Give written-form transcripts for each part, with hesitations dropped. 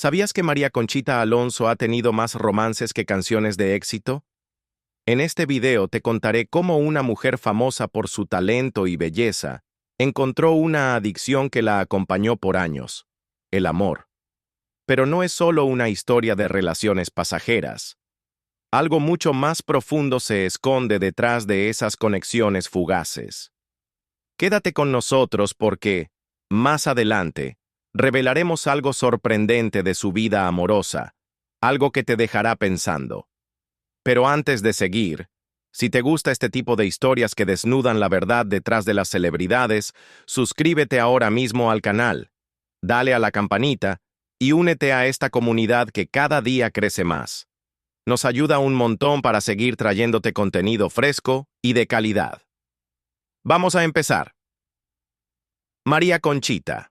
¿Sabías que María Conchita Alonso ha tenido más romances que canciones de éxito? En este video te contaré cómo una mujer famosa por su talento y belleza encontró una adicción que la acompañó por años: el amor. Pero no es solo una historia de relaciones pasajeras. Algo mucho más profundo se esconde detrás de esas conexiones fugaces. Quédate con nosotros porque, más adelante, revelaremos algo sorprendente de su vida amorosa, algo que te dejará pensando. Pero antes de seguir, si te gusta este tipo de historias que desnudan la verdad detrás de las celebridades, suscríbete ahora mismo al canal, dale a la campanita y únete a esta comunidad que cada día crece más. Nos ayuda un montón para seguir trayéndote contenido fresco y de calidad. Vamos a empezar. María Conchita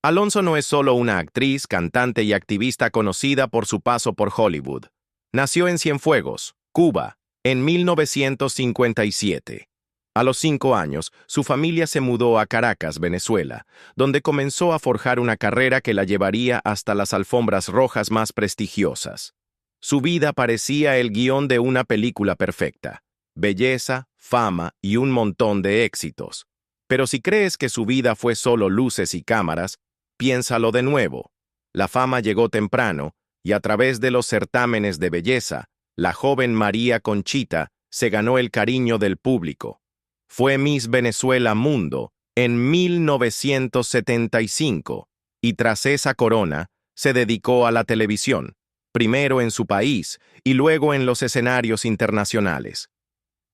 Alonso no es solo una actriz, cantante y activista conocida por su paso por Hollywood. Nació en Cienfuegos, Cuba, en 1957. A los 5 años, su familia se mudó a Caracas, Venezuela, donde comenzó a forjar una carrera que la llevaría hasta las alfombras rojas más prestigiosas. Su vida parecía el guión de una película perfecta: belleza, fama y un montón de éxitos. Pero si crees que su vida fue solo luces y cámaras, piénsalo de nuevo. La fama llegó temprano, y a través de los certámenes de belleza, la joven María Conchita se ganó el cariño del público. Fue Miss Venezuela Mundo en 1975, y tras esa corona, se dedicó a la televisión, primero en su país y luego en los escenarios internacionales.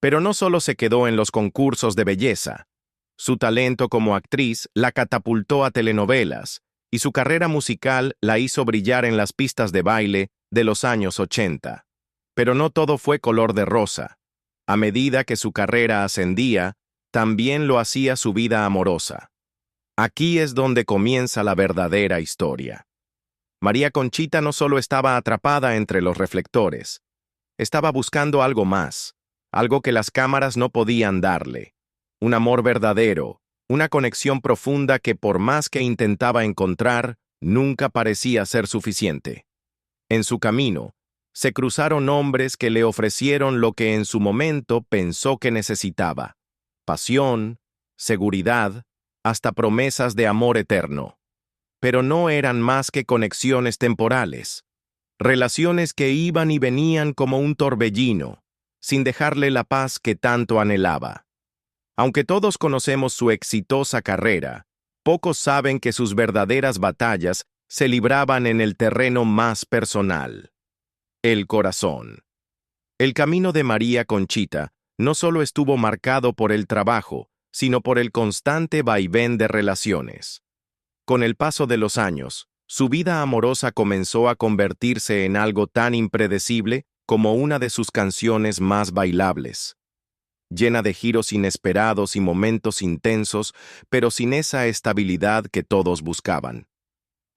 Pero no solo se quedó en los concursos de belleza. Su talento como actriz la catapultó a telenovelas, y su carrera musical la hizo brillar en las pistas de baile de los años 80. Pero no todo fue color de rosa. A medida que su carrera ascendía, también lo hacía su vida amorosa. Aquí es donde comienza la verdadera historia. María Conchita no solo estaba atrapada entre los reflectores, estaba buscando algo más, algo que las cámaras no podían darle: un amor verdadero, una conexión profunda que, por más que intentaba encontrar, nunca parecía ser suficiente. En su camino, se cruzaron hombres que le ofrecieron lo que en su momento pensó que necesitaba: pasión, seguridad, hasta promesas de amor eterno. Pero no eran más que conexiones temporales, relaciones que iban y venían como un torbellino, sin dejarle la paz que tanto anhelaba. Aunque todos conocemos su exitosa carrera, pocos saben que sus verdaderas batallas se libraban en el terreno más personal: el corazón. El camino de María Conchita no solo estuvo marcado por el trabajo, sino por el constante vaivén de relaciones. Con el paso de los años, su vida amorosa comenzó a convertirse en algo tan impredecible como una de sus canciones más bailables, llena de giros inesperados y momentos intensos, pero sin esa estabilidad que todos buscaban.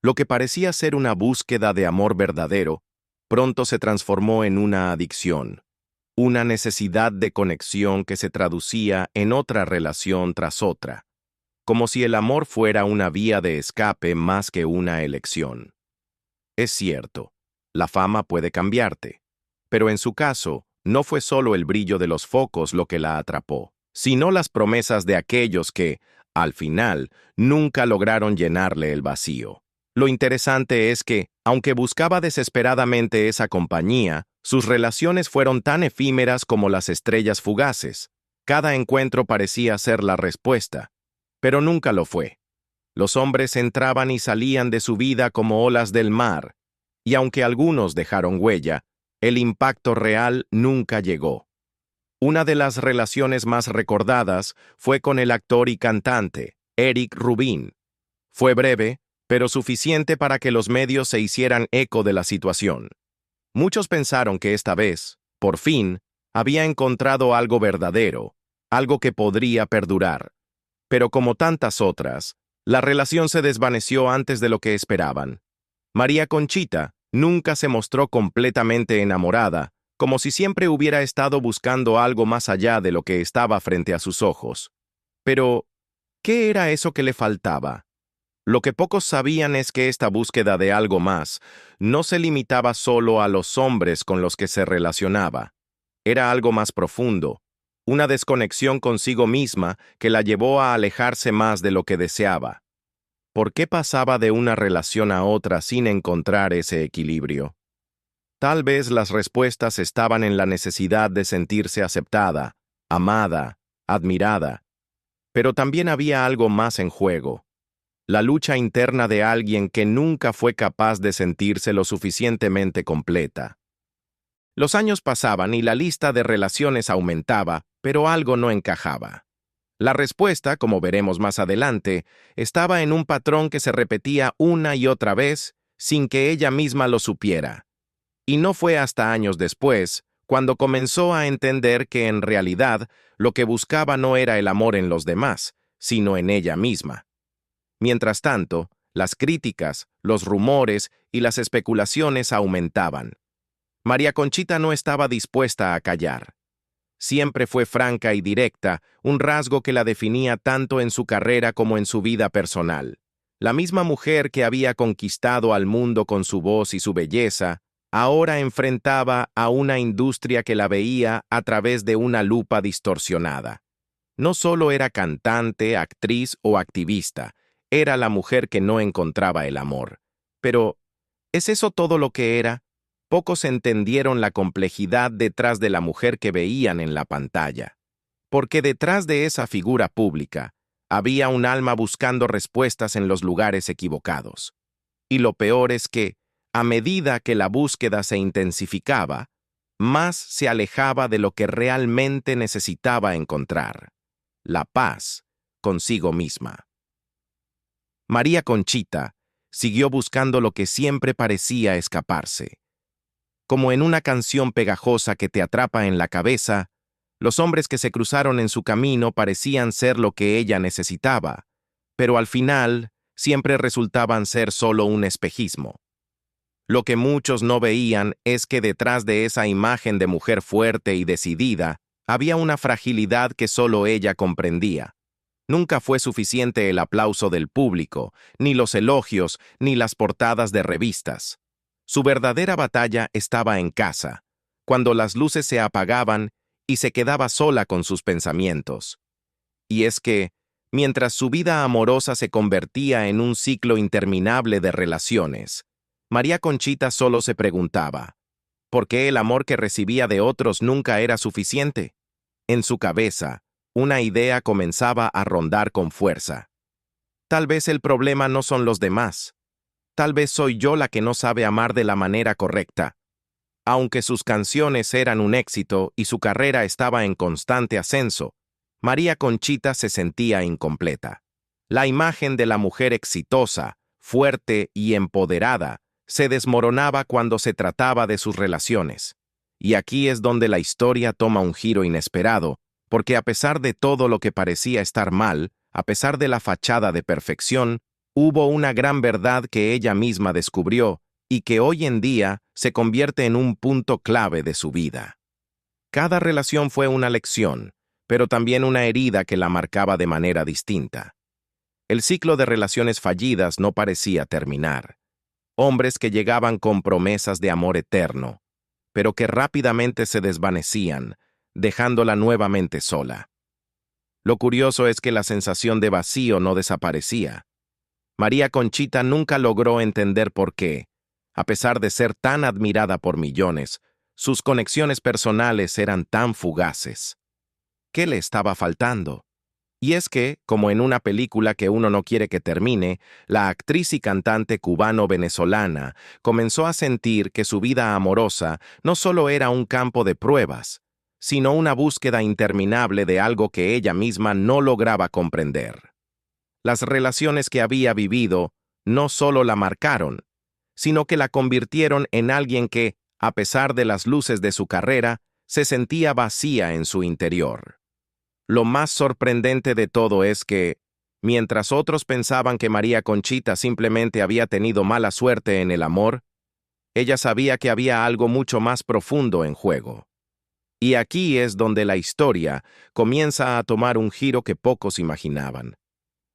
Lo que parecía ser una búsqueda de amor verdadero, pronto se transformó en una adicción, una necesidad de conexión que se traducía en otra relación tras otra, como si el amor fuera una vía de escape más que una elección. Es cierto, la fama puede cambiarte, pero en su caso, no fue solo el brillo de los focos lo que la atrapó, sino las promesas de aquellos que, al final, nunca lograron llenarle el vacío. Lo interesante es que, aunque buscaba desesperadamente esa compañía, sus relaciones fueron tan efímeras como las estrellas fugaces. Cada encuentro parecía ser la respuesta, pero nunca lo fue. Los hombres entraban y salían de su vida como olas del mar, y aunque algunos dejaron huella, el impacto real nunca llegó. Una de las relaciones más recordadas fue con el actor y cantante, Eric Rubin. Fue breve, pero suficiente para que los medios se hicieran eco de la situación. Muchos pensaron que esta vez, por fin, había encontrado algo verdadero, algo que podría perdurar. Pero como tantas otras, la relación se desvaneció antes de lo que esperaban. María Conchita nunca se mostró completamente enamorada, como si siempre hubiera estado buscando algo más allá de lo que estaba frente a sus ojos. Pero, ¿qué era eso que le faltaba? Lo que pocos sabían es que esta búsqueda de algo más no se limitaba solo a los hombres con los que se relacionaba. Era algo más profundo, una desconexión consigo misma que la llevó a alejarse más de lo que deseaba. ¿Por qué pasaba de una relación a otra sin encontrar ese equilibrio? Tal vez las respuestas estaban en la necesidad de sentirse aceptada, amada, admirada, pero también había algo más en juego. La lucha interna de alguien que nunca fue capaz de sentirse lo suficientemente completa. Los años pasaban y la lista de relaciones aumentaba, pero algo no encajaba. La respuesta, como veremos más adelante, estaba en un patrón que se repetía una y otra vez sin que ella misma lo supiera. Y no fue hasta años después, cuando comenzó a entender que en realidad lo que buscaba no era el amor en los demás, sino en ella misma. Mientras tanto, las críticas, los rumores y las especulaciones aumentaban. María Conchita no estaba dispuesta a callar. Siempre fue franca y directa, un rasgo que la definía tanto en su carrera como en su vida personal. La misma mujer que había conquistado al mundo con su voz y su belleza, ahora enfrentaba a una industria que la veía a través de una lupa distorsionada. No solo era cantante, actriz o activista, era la mujer que no encontraba el amor. Pero, ¿es eso todo lo que era? Pocos entendieron la complejidad detrás de la mujer que veían en la pantalla. Porque detrás de esa figura pública, había un alma buscando respuestas en los lugares equivocados. Y lo peor es que, a medida que la búsqueda se intensificaba, más se alejaba de lo que realmente necesitaba encontrar: la paz consigo misma. María Conchita siguió buscando lo que siempre parecía escaparse. Como en una canción pegajosa que te atrapa en la cabeza, los hombres que se cruzaron en su camino parecían ser lo que ella necesitaba, pero al final siempre resultaban ser solo un espejismo. Lo que muchos no veían es que detrás de esa imagen de mujer fuerte y decidida, había una fragilidad que solo ella comprendía. Nunca fue suficiente el aplauso del público, ni los elogios, ni las portadas de revistas. Su verdadera batalla estaba en casa, cuando las luces se apagaban y se quedaba sola con sus pensamientos. Y es que, mientras su vida amorosa se convertía en un ciclo interminable de relaciones, María Conchita solo se preguntaba, ¿por qué el amor que recibía de otros nunca era suficiente? En su cabeza, una idea comenzaba a rondar con fuerza. Tal vez el problema no son los demás. Tal vez soy yo la que no sabe amar de la manera correcta. Aunque sus canciones eran un éxito y su carrera estaba en constante ascenso, María Conchita se sentía incompleta. La imagen de la mujer exitosa, fuerte y empoderada se desmoronaba cuando se trataba de sus relaciones. Y aquí es donde la historia toma un giro inesperado, porque a pesar de todo lo que parecía estar mal, a pesar de la fachada de perfección, hubo una gran verdad que ella misma descubrió y que hoy en día se convierte en un punto clave de su vida. Cada relación fue una lección, pero también una herida que la marcaba de manera distinta. El ciclo de relaciones fallidas no parecía terminar. Hombres que llegaban con promesas de amor eterno, pero que rápidamente se desvanecían, dejándola nuevamente sola. Lo curioso es que la sensación de vacío no desaparecía. María Conchita nunca logró entender por qué, a pesar de ser tan admirada por millones, sus conexiones personales eran tan fugaces. ¿Qué le estaba faltando? Y es que, como en una película que uno no quiere que termine, la actriz y cantante cubano-venezolana comenzó a sentir que su vida amorosa no solo era un campo de pruebas, sino una búsqueda interminable de algo que ella misma no lograba comprender. Las relaciones que había vivido no solo la marcaron, sino que la convirtieron en alguien que, a pesar de las luces de su carrera, se sentía vacía en su interior. Lo más sorprendente de todo es que, mientras otros pensaban que María Conchita simplemente había tenido mala suerte en el amor, ella sabía que había algo mucho más profundo en juego. Y aquí es donde la historia comienza a tomar un giro que pocos imaginaban.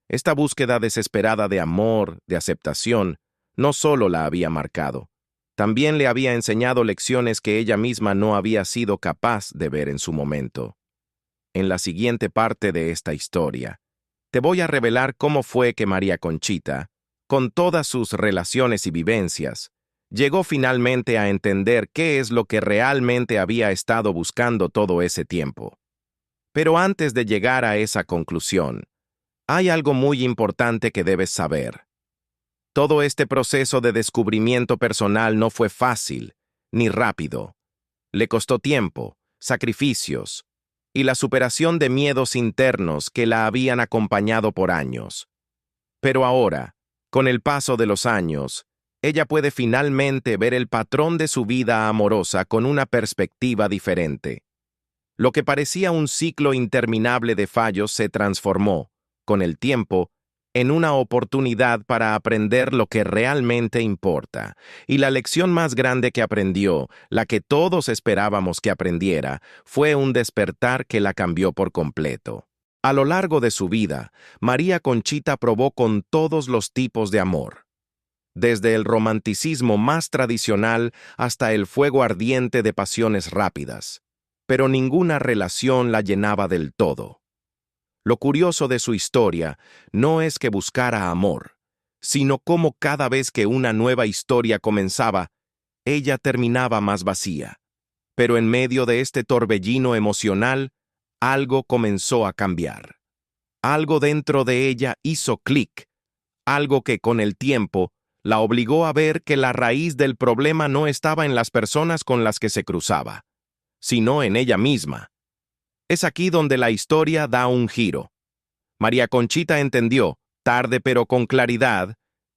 Esta búsqueda desesperada de amor, de aceptación, no solo la había marcado, también le había enseñado lecciones que ella misma no había sido capaz de ver en su momento. En la siguiente parte de esta historia, te voy a revelar cómo fue que María Conchita, con todas sus relaciones y vivencias, llegó finalmente a entender qué es lo que realmente había estado buscando todo ese tiempo. Pero antes de llegar a esa conclusión, hay algo muy importante que debes saber. Todo este proceso de descubrimiento personal no fue fácil, ni rápido. Le costó tiempo, sacrificios, y la superación de miedos internos que la habían acompañado por años. Pero ahora, con el paso de los años, ella puede finalmente ver el patrón de su vida amorosa con una perspectiva diferente. Lo que parecía un ciclo interminable de fallos se transformó, con el tiempo, en una oportunidad para aprender lo que realmente importa. Y la lección más grande que aprendió, la que todos esperábamos que aprendiera, fue un despertar que la cambió por completo. A lo largo de su vida, María Conchita probó con todos los tipos de amor, desde el romanticismo más tradicional hasta el fuego ardiente de pasiones rápidas. Pero ninguna relación la llenaba del todo. Lo curioso de su historia no es que buscara amor, sino cómo cada vez que una nueva historia comenzaba, ella terminaba más vacía. Pero en medio de este torbellino emocional, algo comenzó a cambiar. Algo dentro de ella hizo clic, algo que con el tiempo la obligó a ver que la raíz del problema no estaba en las personas con las que se cruzaba, sino en ella misma. Es aquí donde la historia da un giro. María Conchita entendió, tarde pero con claridad,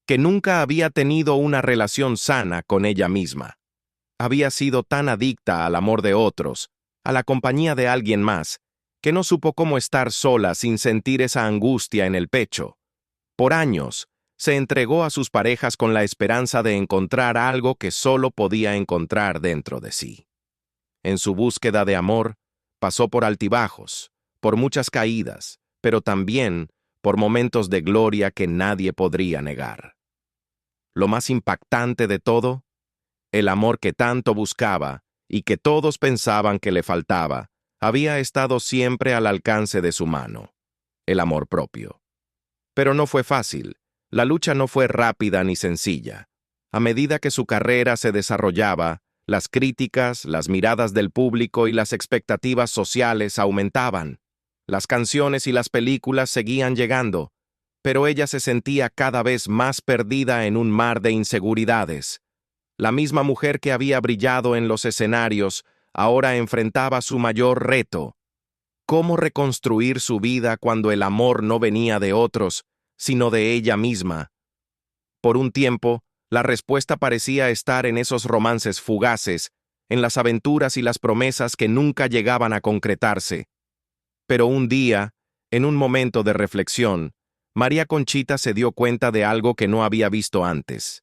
que nunca había tenido una relación sana con ella misma. Había sido tan adicta al amor de otros, a la compañía de alguien más, que no supo cómo estar sola sin sentir esa angustia en el pecho. Por años, se entregó a sus parejas con la esperanza de encontrar algo que solo podía encontrar dentro de sí. En su búsqueda de amor, pasó por altibajos, por muchas caídas, pero también por momentos de gloria que nadie podría negar. Lo más impactante de todo, el amor que tanto buscaba y que todos pensaban que le faltaba, había estado siempre al alcance de su mano, el amor propio. Pero no fue fácil, la lucha no fue rápida ni sencilla. A medida que su carrera se desarrollaba, las críticas, las miradas del público y las expectativas sociales aumentaban. Las canciones y las películas seguían llegando, pero ella se sentía cada vez más perdida en un mar de inseguridades. La misma mujer que había brillado en los escenarios ahora enfrentaba su mayor reto: cómo reconstruir su vida cuando el amor no venía de otros, sino de ella misma. Por un tiempo, la respuesta parecía estar en esos romances fugaces, en las aventuras y las promesas que nunca llegaban a concretarse. Pero un día, en un momento de reflexión, María Conchita se dio cuenta de algo que no había visto antes.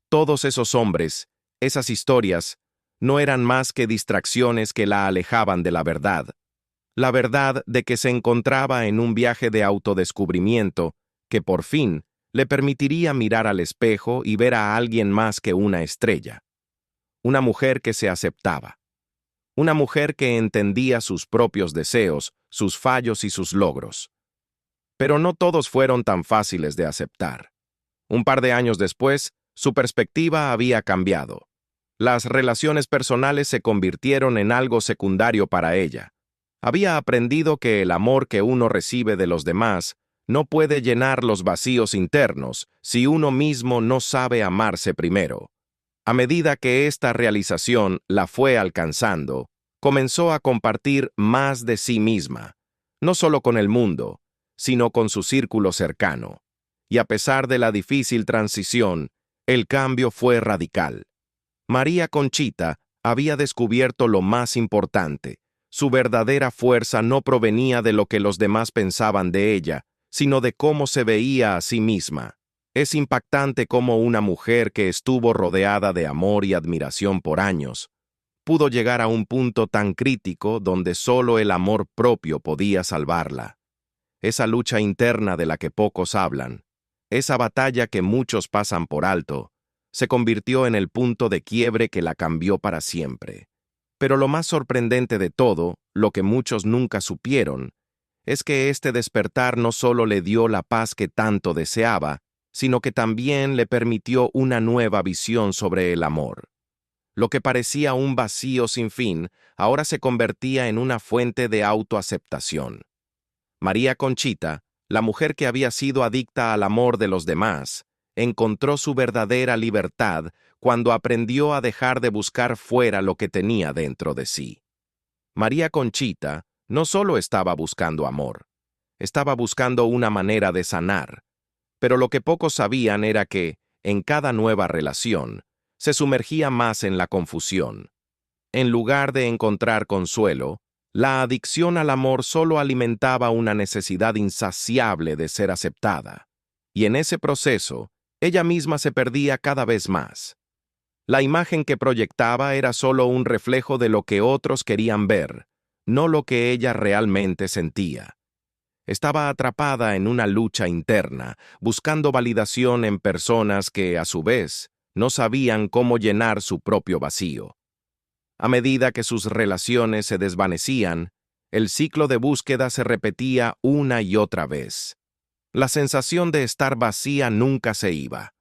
Todos esos hombres, esas historias, no eran más que distracciones que la alejaban de la verdad de que se encontraba en un viaje de autodescubrimiento que por fin le permitiría mirar al espejo y ver a alguien más que una estrella. Una mujer que se aceptaba. Una mujer que entendía sus propios deseos, sus fallos y sus logros. Pero no todos fueron tan fáciles de aceptar. Un par de años después, su perspectiva había cambiado. Las relaciones personales se convirtieron en algo secundario para ella. Había aprendido que el amor que uno recibe de los demás no puede llenar los vacíos internos si uno mismo no sabe amarse primero. A medida que esta realización la fue alcanzando, comenzó a compartir más de sí misma, no solo con el mundo, sino con su círculo cercano. Y a pesar de la difícil transición, el cambio fue radical. María Conchita había descubierto lo más importante: su verdadera fuerza no provenía de lo que los demás pensaban de ella, sino de cómo se veía a sí misma. Es impactante cómo una mujer que estuvo rodeada de amor y admiración por años, pudo llegar a un punto tan crítico donde solo el amor propio podía salvarla. esa lucha interna de la que pocos hablan, esa batalla que muchos pasan por alto, se convirtió en el punto de quiebre que la cambió para siempre. Pero lo más sorprendente de todo, lo que muchos nunca supieron, es que este despertar no solo le dio la paz que tanto deseaba, sino que también le permitió una nueva visión sobre el amor. Lo que parecía un vacío sin fin, ahora se convertía en una fuente de autoaceptación. María Conchita, la mujer que había sido adicta al amor de los demás, encontró su verdadera libertad cuando aprendió a dejar de buscar fuera lo que tenía dentro de sí. María Conchita no solo estaba buscando amor, estaba buscando una manera de sanar, pero lo que pocos sabían era que, en cada nueva relación, se sumergía más en la confusión. En lugar de encontrar consuelo, la adicción al amor solo alimentaba una necesidad insaciable de ser aceptada, y en ese proceso, ella misma se perdía cada vez más. La imagen que proyectaba era solo un reflejo de lo que otros querían ver, no lo que ella realmente sentía. Estaba atrapada en una lucha interna, buscando validación en personas que, a su vez, no sabían cómo llenar su propio vacío. A medida que sus relaciones se desvanecían, el ciclo de búsqueda se repetía una y otra vez. La sensación de estar vacía nunca se iba.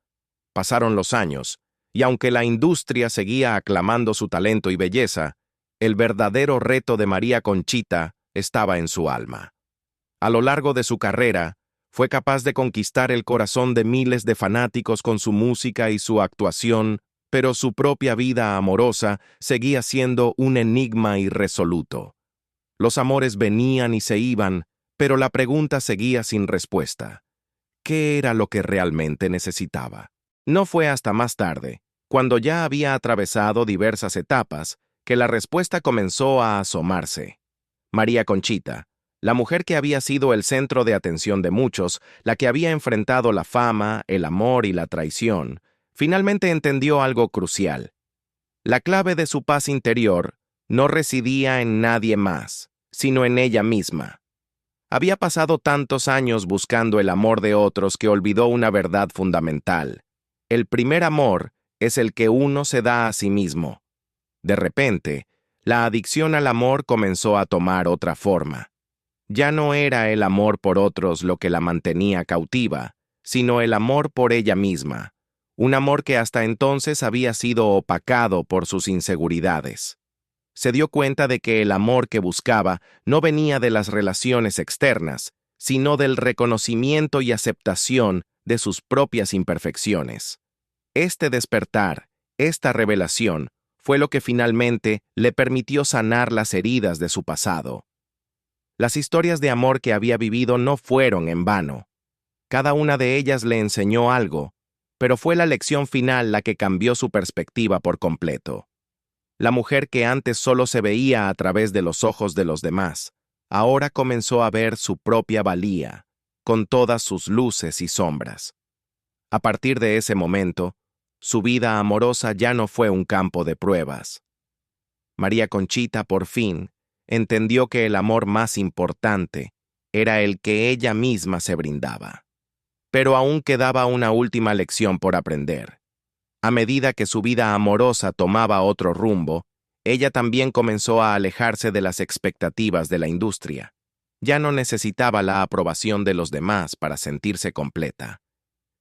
Pasaron los años, y aunque la industria seguía aclamando su talento y belleza, el verdadero reto de María Conchita estaba en su alma. A lo largo de su carrera, fue capaz de conquistar el corazón de miles de fanáticos con su música y su actuación, pero su propia vida amorosa seguía siendo un enigma irresoluto. Los amores venían y se iban, pero la pregunta seguía sin respuesta. ¿Qué era lo que realmente necesitaba? No fue hasta más tarde, cuando ya había atravesado diversas etapas, que la respuesta comenzó a asomarse. María Conchita, la mujer que había sido el centro de atención de muchos, la que había enfrentado la fama, el amor y la traición, finalmente entendió algo crucial. La clave de su paz interior no residía en nadie más, sino en ella misma. Había pasado tantos años buscando el amor de otros que olvidó una verdad fundamental. El primer amor es el que uno se da a sí mismo. De repente, la adicción al amor comenzó a tomar otra forma. Ya no era el amor por otros lo que la mantenía cautiva, sino el amor por ella misma, un amor que hasta entonces había sido opacado por sus inseguridades. Se dio cuenta de que el amor que buscaba no venía de las relaciones externas, sino del reconocimiento y aceptación de sus propias imperfecciones. Este despertar, esta revelación, fue lo que finalmente le permitió sanar las heridas de su pasado. Las historias de amor que había vivido no fueron en vano. Cada una de ellas le enseñó algo, pero fue la lección final la que cambió su perspectiva por completo. La mujer que antes solo se veía a través de los ojos de los demás, ahora comenzó a ver su propia valía, con todas sus luces y sombras. A partir de ese momento, su vida amorosa ya no fue un campo de pruebas. María Conchita, por fin, entendió que el amor más importante era el que ella misma se brindaba. Pero aún quedaba una última lección por aprender. A medida que su vida amorosa tomaba otro rumbo, ella también comenzó a alejarse de las expectativas de la industria. Ya no necesitaba la aprobación de los demás para sentirse completa.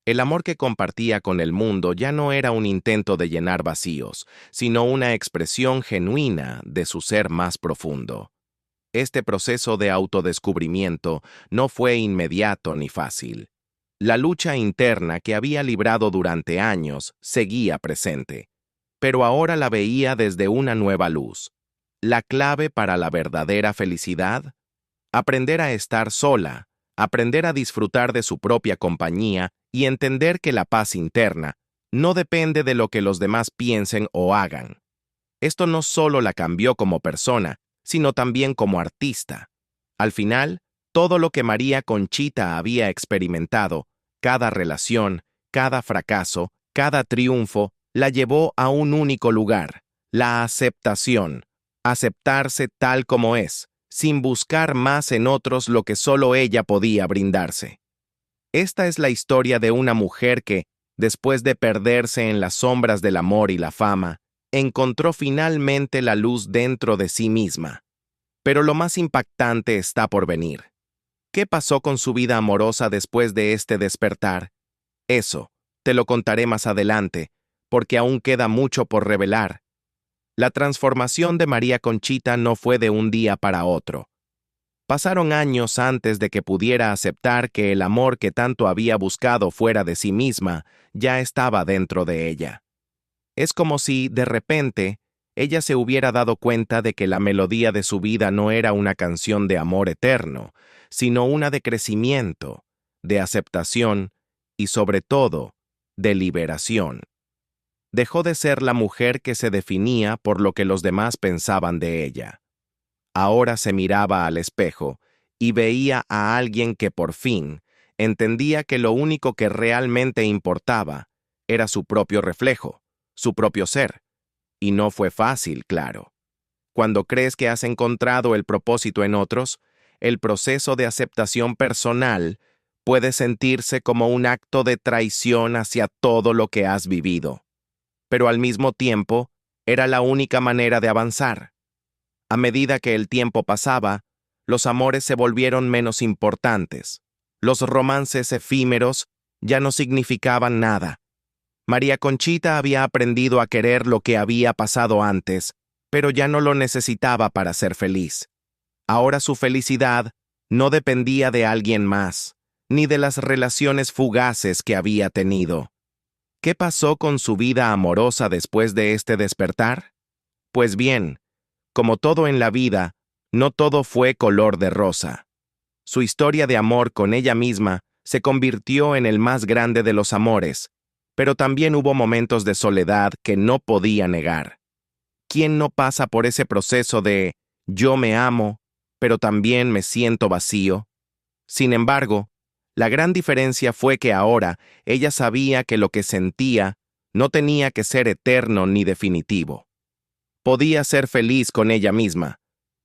El amor que compartía con el mundo ya no era un intento de llenar vacíos, sino una expresión genuina de su ser más profundo. Este proceso de autodescubrimiento no fue inmediato ni fácil. La lucha interna que había librado durante años seguía presente, pero ahora la veía desde una nueva luz. La clave para la verdadera felicidad: aprender a estar sola, aprender a disfrutar de su propia compañía y entender que la paz interna no depende de lo que los demás piensen o hagan. Esto no solo la cambió como persona, sino también como artista. Al final, todo lo que María Conchita había experimentado, cada relación, cada fracaso, cada triunfo, la llevó a un único lugar: la aceptación. Aceptarse tal como es, sin buscar más en otros lo que solo ella podía brindarse. Esta es la historia de una mujer que, después de perderse en las sombras del amor y la fama, encontró finalmente la luz dentro de sí misma. Pero lo más impactante está por venir. ¿Qué pasó con su vida amorosa después de este despertar? Eso, te lo contaré más adelante, porque aún queda mucho por revelar. La transformación de María Conchita no fue de un día para otro. Pasaron años antes de que pudiera aceptar que el amor que tanto había buscado fuera de sí misma ya estaba dentro de ella. Es como si, de repente, ella se hubiera dado cuenta de que la melodía de su vida no era una canción de amor eterno, sino una de crecimiento, de aceptación y, sobre todo, de liberación. Dejó de ser la mujer que se definía por lo que los demás pensaban de ella. Ahora se miraba al espejo y veía a alguien que por fin entendía que lo único que realmente importaba era su propio reflejo, su propio ser. Y no fue fácil, claro. Cuando crees que has encontrado el propósito en otros, el proceso de aceptación personal puede sentirse como un acto de traición hacia todo lo que has vivido. Pero al mismo tiempo, era la única manera de avanzar. A medida que el tiempo pasaba, los amores se volvieron menos importantes. Los romances efímeros ya no significaban nada. María Conchita había aprendido a querer lo que había pasado antes, pero ya no lo necesitaba para ser feliz. Ahora su felicidad no dependía de alguien más, ni de las relaciones fugaces que había tenido. ¿Qué pasó con su vida amorosa después de este despertar? Pues bien, como todo en la vida, no todo fue color de rosa. Su historia de amor con ella misma se convirtió en el más grande de los amores, pero también hubo momentos de soledad que no podía negar. ¿Quién no pasa por ese proceso de yo me amo, pero también me siento vacío? Sin embargo, la gran diferencia fue que ahora ella sabía que lo que sentía no tenía que ser eterno ni definitivo. Podía ser feliz con ella misma,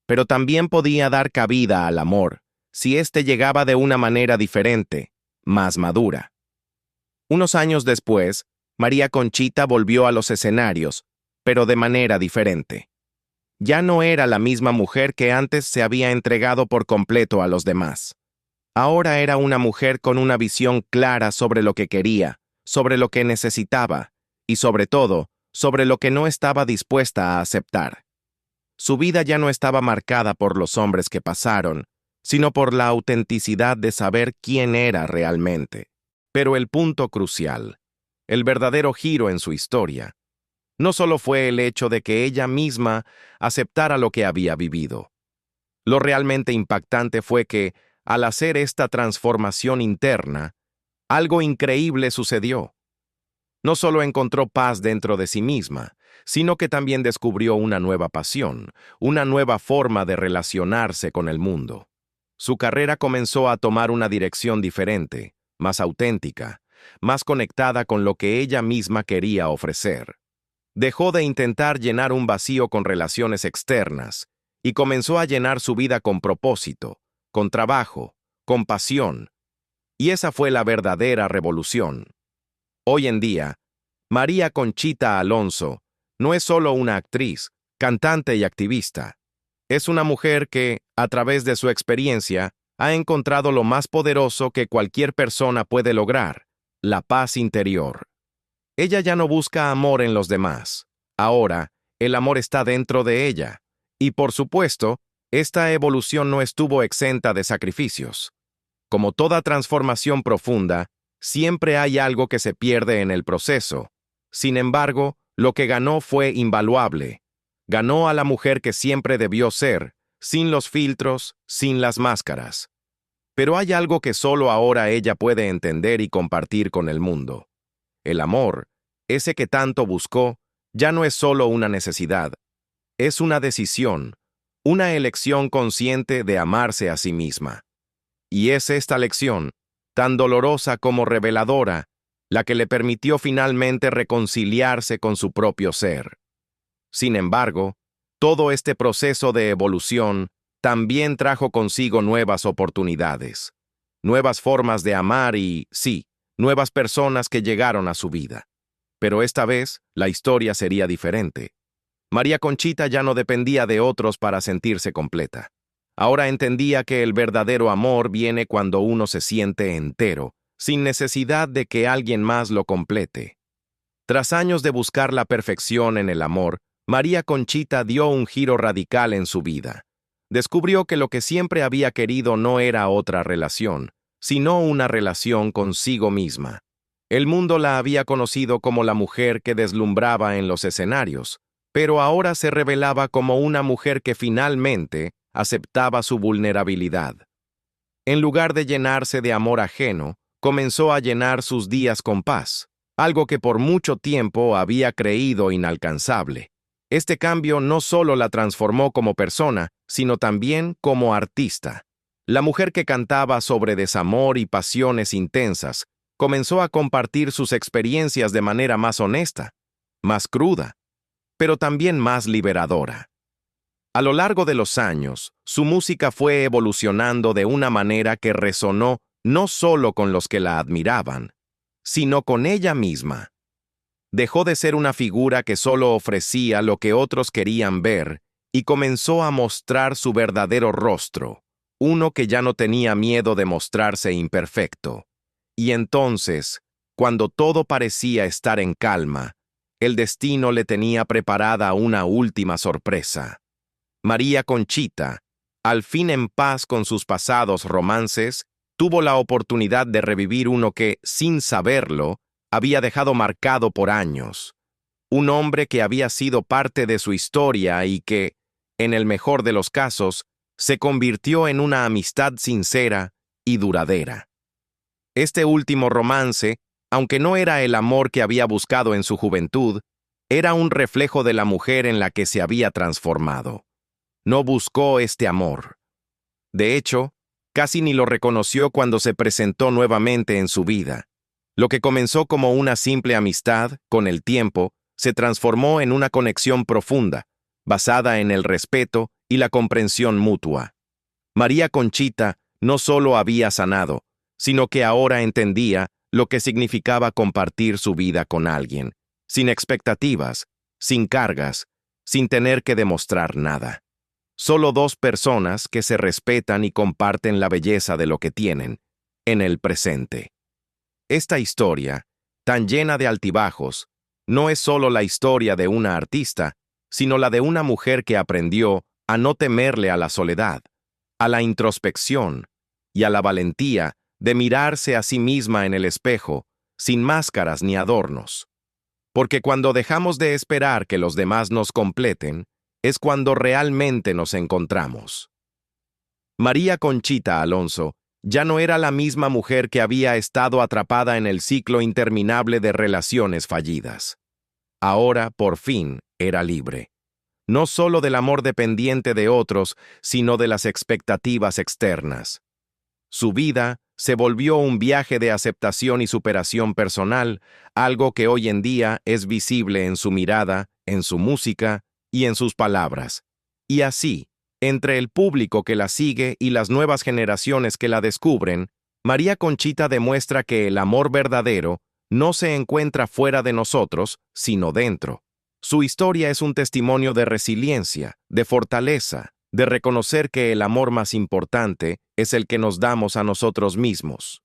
pero también podía dar cabida al amor, si éste llegaba de una manera diferente, más madura. Unos años después, María Conchita volvió a los escenarios, pero de manera diferente. Ya no era la misma mujer que antes se había entregado por completo a los demás. Ahora era una mujer con una visión clara sobre lo que quería, sobre lo que necesitaba, y sobre todo, sobre lo que no estaba dispuesta a aceptar. Su vida ya no estaba marcada por los hombres que pasaron, sino por la autenticidad de saber quién era realmente. Pero el punto crucial, el verdadero giro en su historia, no solo fue el hecho de que ella misma aceptara lo que había vivido. Lo realmente impactante fue que, al hacer esta transformación interna, algo increíble sucedió. No solo encontró paz dentro de sí misma, sino que también descubrió una nueva pasión, una nueva forma de relacionarse con el mundo. Su carrera comenzó a tomar una dirección diferente, más auténtica, más conectada con lo que ella misma quería ofrecer. Dejó de intentar llenar un vacío con relaciones externas y comenzó a llenar su vida con propósito, con trabajo, con pasión. Y esa fue la verdadera revolución. Hoy en día, María Conchita Alonso no es solo una actriz, cantante y activista. Es una mujer que, a través de su experiencia, ha encontrado lo más poderoso que cualquier persona puede lograr, la paz interior. Ella ya no busca amor en los demás. Ahora, el amor está dentro de ella. Y por supuesto, esta evolución no estuvo exenta de sacrificios. Como toda transformación profunda, siempre hay algo que se pierde en el proceso. Sin embargo, lo que ganó fue invaluable. Ganó a la mujer que siempre debió ser, sin los filtros, sin las máscaras. Pero hay algo que solo ahora ella puede entender y compartir con el mundo. El amor, ese que tanto buscó, ya no es solo una necesidad. Es una decisión, una elección consciente de amarse a sí misma. Y es esta lección, tan dolorosa como reveladora, la que le permitió finalmente reconciliarse con su propio ser. Sin embargo, todo este proceso de evolución también trajo consigo nuevas oportunidades, nuevas formas de amar y, sí, nuevas personas que llegaron a su vida. Pero esta vez, la historia sería diferente. María Conchita ya no dependía de otros para sentirse completa. Ahora entendía que el verdadero amor viene cuando uno se siente entero, sin necesidad de que alguien más lo complete. Tras años de buscar la perfección en el amor, María Conchita dio un giro radical en su vida. Descubrió que lo que siempre había querido no era otra relación, sino una relación consigo misma. El mundo la había conocido como la mujer que deslumbraba en los escenarios, pero ahora se revelaba como una mujer que finalmente aceptaba su vulnerabilidad. En lugar de llenarse de amor ajeno, comenzó a llenar sus días con paz, algo que por mucho tiempo había creído inalcanzable. Este cambio no solo la transformó como persona, sino también como artista. La mujer que cantaba sobre desamor y pasiones intensas comenzó a compartir sus experiencias de manera más honesta, más cruda, pero también más liberadora. A lo largo de los años, su música fue evolucionando de una manera que resonó no solo con los que la admiraban, sino con ella misma. Dejó de ser una figura que solo ofrecía lo que otros querían ver y comenzó a mostrar su verdadero rostro, uno que ya no tenía miedo de mostrarse imperfecto. Y entonces, cuando todo parecía estar en calma, el destino le tenía preparada una última sorpresa. María Conchita, al fin en paz con sus pasados romances, tuvo la oportunidad de revivir uno que, sin saberlo, había dejado marcado por años. Un hombre que había sido parte de su historia y que, en el mejor de los casos, se convirtió en una amistad sincera y duradera. Este último romance, aunque no era el amor que había buscado en su juventud, era un reflejo de la mujer en la que se había transformado. No buscó este amor. De hecho, casi ni lo reconoció cuando se presentó nuevamente en su vida. Lo que comenzó como una simple amistad, con el tiempo, se transformó en una conexión profunda, basada en el respeto y la comprensión mutua. María Conchita no solo había sanado, sino que ahora entendía lo que significaba compartir su vida con alguien, sin expectativas, sin cargas, sin tener que demostrar nada. Solo dos personas que se respetan y comparten la belleza de lo que tienen, en el presente. Esta historia, tan llena de altibajos, no es solo la historia de una artista, sino la de una mujer que aprendió a no temerle a la soledad, a la introspección y a la valentía de mirarse a sí misma en el espejo, sin máscaras ni adornos. Porque cuando dejamos de esperar que los demás nos completen, es cuando realmente nos encontramos. María Conchita Alonso ya no era la misma mujer que había estado atrapada en el ciclo interminable de relaciones fallidas. Ahora, por fin, era libre. No solo del amor dependiente de otros, sino de las expectativas externas. Su vida se volvió un viaje de aceptación y superación personal, algo que hoy en día es visible en su mirada, en su música y en sus palabras. Y así, entre el público que la sigue y las nuevas generaciones que la descubren, María Conchita demuestra que el amor verdadero no se encuentra fuera de nosotros, sino dentro. Su historia es un testimonio de resiliencia, de fortaleza, de reconocer que el amor más importante es el que nos damos a nosotros mismos.